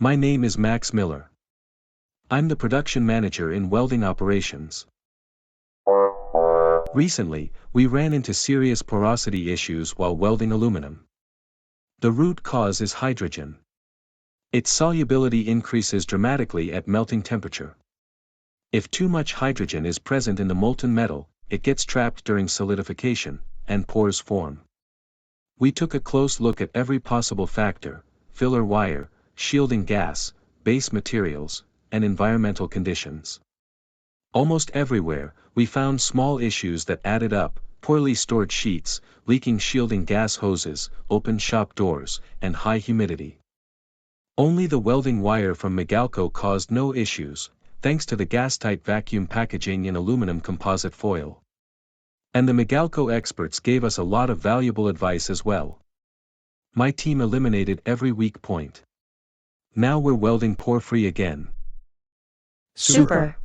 My name is Max Miller. I'm the production manager in welding operations. Recently, we ran into serious porosity issues while welding aluminum. The root cause is hydrogen. Its solubility increases dramatically at melting temperature. If too much hydrogen is present in the molten metal, it gets trapped during solidification, and pores form. We took a close look at every possible factor: filler wire, shielding gas, base materials, and environmental conditions. Almost everywhere, we found small issues that added up: poorly stored sheets, leaking shielding gas hoses, open shop doors, and high humidity. Only the welding wire from MIG-welding caused no issues, thanks to the gas-tight vacuum packaging in aluminum composite foil. And the MIG-welding experts gave us a lot of valuable advice as well. My team eliminated every weak point. Now we're welding pore-free again. Super.